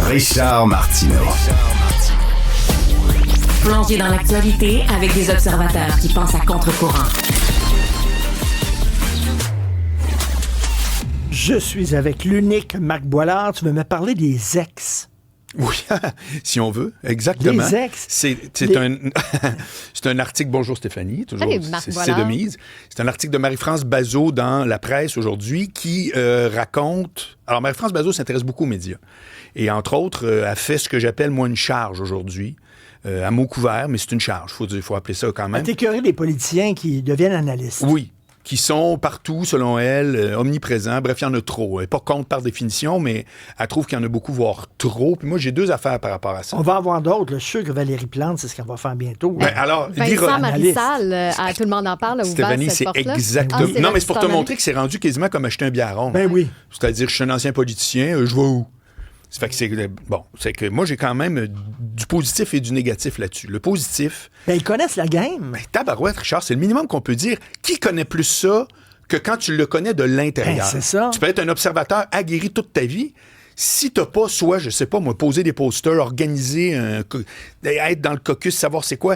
Richard Martineau. Plongé dans l'actualité avec des observateurs qui pensent à contre-courant. Je suis avec l'unique Marc Boilard. Tu veux me parler des ex? Oui, si on veut, exactement. Les ex. C'est un article, bonjour Stéphanie, toujours, Salut, Marc c'est Boilard. de mise. C'est un article de Marie-France Bazot dans La Presse aujourd'hui qui raconte... Alors, Marie-France Bazot s'intéresse beaucoup aux médias. Et entre autres, a fait ce que j'appelle, moi, une charge aujourd'hui. À mots couverts, mais c'est une charge, il faut appeler ça quand même. T'es curieux des politiciens qui deviennent analystes. Oui, qui sont partout, selon elle, omniprésents. Bref, il y en a trop. Elle n'est pas contre par définition, mais elle trouve qu'il y en a beaucoup, voire trop. Puis moi, j'ai deux affaires par rapport à ça. On va avoir d'autres. Je suis sûr que Valérie Plante, c'est ce qu'elle va faire bientôt. Ben, alors, Vincent Marissal, tout le monde en parle, a ouvert Stéphanie, cette c'est porte-là. exactement... Ah, c'est non, là mais que c'est pour tu te t'en montrer allais. que c'est rendu quasiment comme acheter un biberon. Ben oui. C'est-à-dire, je suis un ancien politicien, je vais où? Ça fait que c'est que moi, j'ai quand même du positif et du négatif là-dessus. Le positif... Ben, ils connaissent la game. Ben, tabarouette, Richard, c'est le minimum qu'on peut dire. Qui connaît plus ça que quand tu le connais de l'intérieur? Ben, c'est ça. Tu peux être un observateur aguerri toute ta vie. Si t'as pas, soit, je sais pas, moi, poser des posters, organiser être dans le caucus, savoir c'est quoi,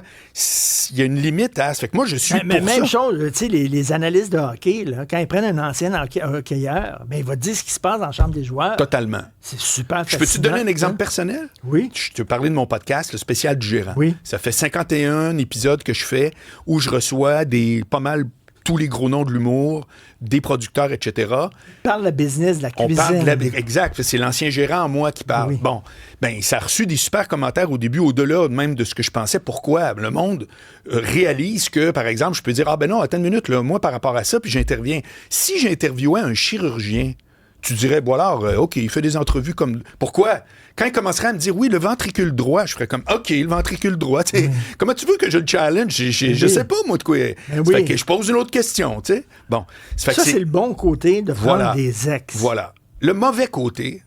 il y a une limite à ça. Fait que moi, je suis Mais pour même ça. chose, tu sais, les analystes de hockey, là, quand ils prennent un ancien hockeyeur, ben, il va te dire ce qui se passe dans la chambre des joueurs. Totalement. C'est super Je fascinant. peux-tu te donner un exemple hein? personnel? Oui. Je te parlais de mon podcast, le spécial du gérant. Oui. Ça fait 51 épisodes que je fais où je reçois pas mal tous les gros noms de l'humour, des producteurs, etc. On parle de la business, de la On cuisine. parle exact. C'est l'ancien gérant en moi qui parle. Oui. Bon, ben ça a reçu des super commentaires au début, au-delà même de ce que je pensais. Pourquoi? Le monde réalise que, par exemple, je peux dire, ah ben non, attends une minute, là, moi, par rapport à ça, puis j'interviens. Si j'interviewais un chirurgien, tu dirais, Boilard, OK, il fait des entrevues comme... Pourquoi? Quand il commencerait à me dire, oui, le ventricule droit, je ferais comme, OK, le ventricule droit, tu sais, comment tu veux que je le challenge? Je sais pas, moi, de quoi. Ça fait que je pose une autre question, tu sais. Bon. Ça, c'est le bon côté de prendre des ex. Voilà. Le mauvais côté,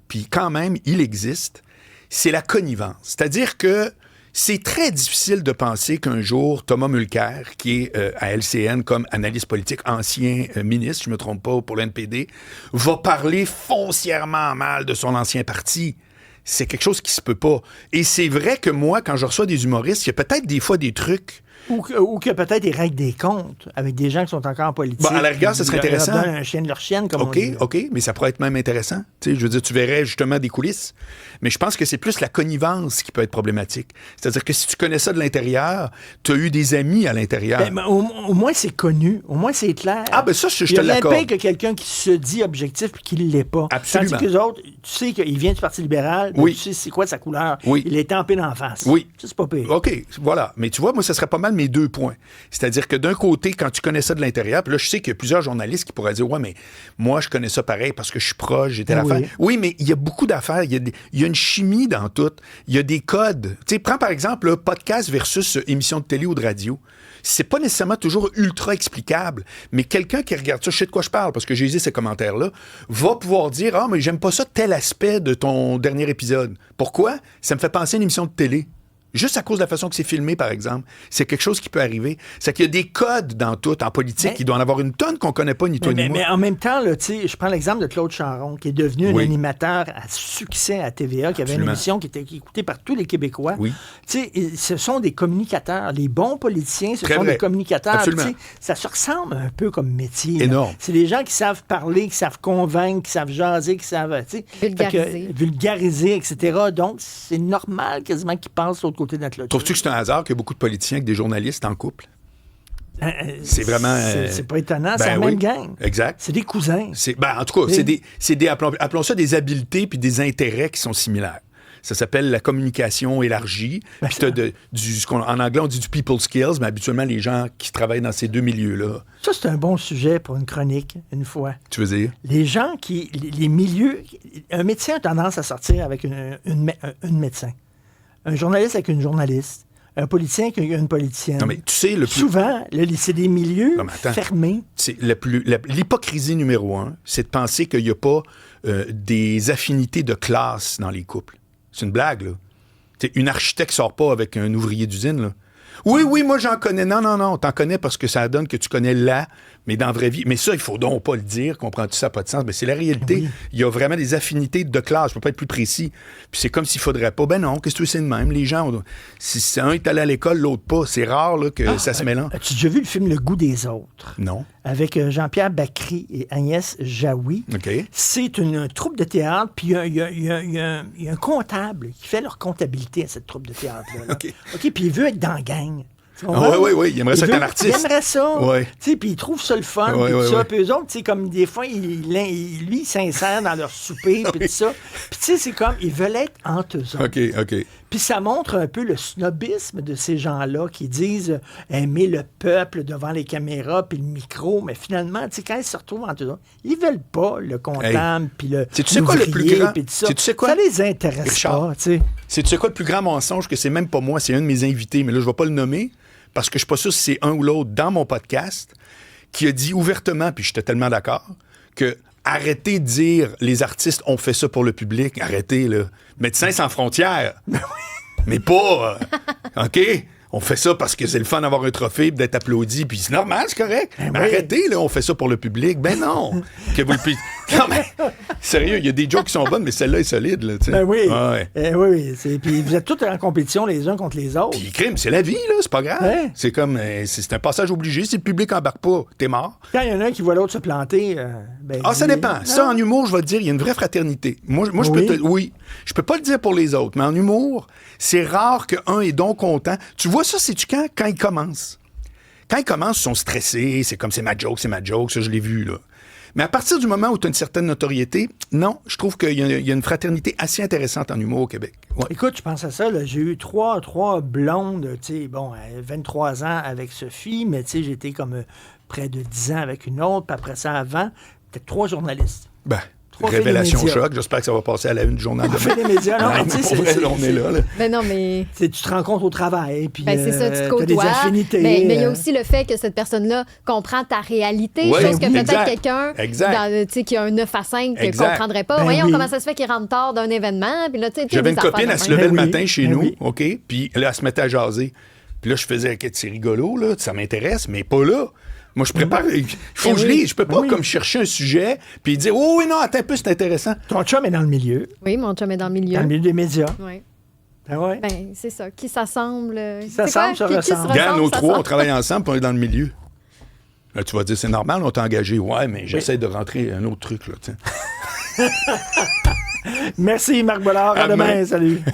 puis quand même, il existe, c'est la connivence. C'est-à-dire que c'est très difficile de penser qu'un jour, Thomas Mulcair, qui est à LCN comme analyste politique, ancien ministre, je ne me trompe pas, pour l'NPD, va parler foncièrement mal de son ancien parti. C'est quelque chose qui se peut pas. Et c'est vrai que moi, quand je reçois des humoristes, il y a peut-être des fois des trucs... Ou que peut-être ils règlent des comptes avec des gens qui sont encore en politique. Bon, à la rigueur, ça serait intéressant. Ils leur donnent un chien de leur chienne, comme on dit. OK, mais ça pourrait être même intéressant. Tu sais, je veux dire, tu verrais justement des coulisses. Mais je pense que c'est plus la connivence qui peut être problématique. C'est-à-dire que si tu connais ça de l'intérieur, tu as eu des amis à l'intérieur. Ben, au moins, c'est connu. Au moins, c'est clair. Ah, ben ça, je te Il y a l'accorde. rien pire que quelqu'un qui se dit objectif puis qui ne l'est pas. Absolument. Tandis que les autres, tu sais qu'il vient du Parti libéral, Oui. tu sais c'est quoi sa couleur. Oui. Il est tempé d'en face. Oui. Ça, c'est pas pire. OK, voilà. Mais tu vois, moi, ça serait pas mal mes deux points. C'est-à-dire que d'un côté, quand tu connais ça de l'intérieur, puis là, je sais qu'il y a plusieurs journalistes qui pourraient dire, ouais, mais moi, je connais ça pareil parce que je suis proche, j'ai telle Oui. affaire. Oui, mais il y a beaucoup d'affaires. Il y a une chimie dans tout. Il y a des codes. Tu sais, prends par exemple le podcast versus émission de télé ou de radio. C'est pas nécessairement toujours ultra explicable, mais quelqu'un qui regarde ça, je sais de quoi je parle, parce que j'ai lu ces commentaires-là, va pouvoir dire, ah, mais j'aime pas ça, tel aspect de ton dernier épisode. Pourquoi? Ça me fait penser à une émission de télé. Juste à cause de la façon que c'est filmé, par exemple. C'est quelque chose qui peut arriver. C'est qu'il y a des codes dans tout, en politique. Mais- Il doit en avoir une tonne qu'on connaît pas, ni toi ni moi. Mais en même temps, là, tu sais, je prends l'exemple de Claude Charon, qui est devenu un Oui. animateur à succès à TVA, qui avait une Absolument. émission qui était écoutée par tous les Québécois. Oui. Tu sais, ce sont des communicateurs. Les bons politiciens, ce Très sont vrai. des communicateurs. Absolument. Tu sais, ça se ressemble un peu comme métier. là. Énorme. C'est des gens qui savent parler, qui savent convaincre, qui savent jaser, qui savent, tu sais, Vulgariser. fait que, vulgariser, etc. Donc, c'est normal quasiment qu'ils passent de l'autre côté de la clôture. Trouves-tu que c'est un hasard qu'il y a beaucoup de politiciens avec des journalistes en couple? C'est vraiment... C'est pas étonnant, c'est ben la oui. même gang. Exact. C'est des cousins. En tout cas, c'est des appelons ça des habiletés puis des intérêts qui sont similaires. Ça s'appelle la communication élargie. Puis t'as en anglais, on dit du people skills, mais habituellement, les gens qui travaillent dans ces deux milieux-là, Ça, c'est un bon sujet pour une chronique, une fois. tu veux dire? Les gens les milieux... Un médecin a tendance à sortir avec une médecin. Un journaliste avec une journaliste. Un politicien avec une politicienne. Non, mais tu sais, le plus... Souvent, c'est des milieux Non, mais attends. fermés. C'est l'hypocrisie numéro un, c'est de penser qu'il n'y a pas des affinités de classe dans les couples. C'est une blague, là. Une architecte sort pas avec un ouvrier d'usine, là. Oui, moi, j'en connais. Non, t'en connais parce que ça donne que tu connais la Mais dans la vraie vie, mais ça, il faut donc pas le dire, comprends-tu, ça n'a pas de sens. Mais c'est la réalité. Oui. Il y a vraiment des affinités de classe. Je peux pas être plus précis. Puis c'est comme s'il faudrait pas. Ben non, qu'est-ce que c'est de même? Les gens, si un est allé à l'école, l'autre pas. C'est rare là, que ça se mélange. As-tu déjà vu le film Le goût des autres? Non. Avec Jean-Pierre Bacry et Agnès Jaoui. OK. C'est une troupe de théâtre, puis il y a un comptable qui fait leur comptabilité à cette troupe de théâtre-là. OK. OK, puis il veut être dans la gang. Oui. Il aimerait ça être un artiste. Il aimerait ça. Ouais. Puis il trouve ça le fun. Ouais, Puis ouais, tout ça. ouais. Puis eux autres, comme des fois, lui, il s'insère dans leur souper. Puis tout ça. Puis tu sais, c'est comme, ils veulent être entre eux autres. OK. Puis ça montre un peu le snobisme de ces gens-là qui disent aimer le peuple devant les caméras puis le micro. Mais finalement, tu sais, quand ils se retrouvent entre eux autres, ils veulent pas le comptable puis le Tu sais quoi le plus grand? puis tout ça. Tu sais quoi? Ça les intéresse Richard, pas, tu sais. Tu sais quoi le plus grand mensonge que c'est même pas moi, c'est un de mes invités, mais là, je vais pas le nommer parce que je suis pas sûr si c'est un ou l'autre dans mon podcast qui a dit ouvertement, puis j'étais tellement d'accord, que arrêtez de dire les artistes ont fait ça pour le public. Arrêtez, là. Médecins sans frontières. Mais pas. OK? On fait ça parce que c'est le fun d'avoir un trophée et d'être applaudi, puis c'est normal, c'est correct. Mais arrêtez, là, on fait ça pour le public. Ben non. Que vous le... Non, mais sérieux, il y a des jokes qui sont bonnes, mais celle-là est solide, là, tu sais. Ben oui. Ouais. Oui. Puis vous êtes tous en compétition les uns contre les autres. Puis crime, c'est la vie, là, c'est pas grave. Ouais. C'est comme, c'est un passage obligé. Si le public embarque pas, t'es mort. Quand il y en a un qui voit l'autre se planter, Ça dépend. Ça, en humour, je vais te dire, il y a une vraie fraternité. Moi je peux je peux pas le dire pour les autres, mais en humour, c'est rare qu'un est donc content. Tu vois ça, c'est-tu quand ils commencent? Quand ils commencent, ils sont stressés, c'est comme c'est ma joke, ça je l'ai vu, là. Mais à partir du moment où tu as une certaine notoriété, non, je trouve qu'il y a une fraternité assez intéressante en humour au Québec. Ouais. Écoute, je pense à ça, là, j'ai eu trois blondes, tu sais, 23 ans avec Sophie, mais tu sais, j'étais comme près de 10 ans avec une autre, puis après ça, avant, peut-être 3 journalistes. Ben, Trois révélation filles des médias. choc, j'espère que ça va passer à la une du journal On fait demain. les médias, non, Ouais, mais tu sais, pour vrai, là, on est là. Ben non, mais... tu te rencontres au travail, puis c'est ça, tu te t'as des côtoies. affinités. Mais il y a aussi le fait que cette personne-là comprend ta réalité, Ouais, chose que peut-être exact. quelqu'un qui a un 9 à 5 ne Exact. comprendrait pas. Ben Voyons oui. comment ça se fait qu'il rentre tard d'un événement. Puis là, tu sais, J'avais une des copine, affaires elle se de levait même. le oui, matin chez ben nous, oui. OK? Puis là, elle se mettait à jaser. Puis là, je faisais, c'est rigolo, là, ça m'intéresse, mais pas là. Moi, je prépare. Il faut que je lise. Je peux pas comme chercher un sujet puis dire oh oui, non, attends un peu, c'est intéressant. Ton chum est dans le milieu, Oui, mon chum est dans le milieu. dans le milieu des médias. Oui. Ah ouais? Ben, c'est ça. Qui s'assemble. s'assemble, se ressemble. Regarde, nos ça trois, on sort. travaille ensemble puis on est dans le milieu. Là, tu vas dire, c'est normal, on t'a engagé. Ouais, mais j'essaie de rentrer un autre truc, là, tiens. Merci, Marc Bollard. À À demain. demain. Salut.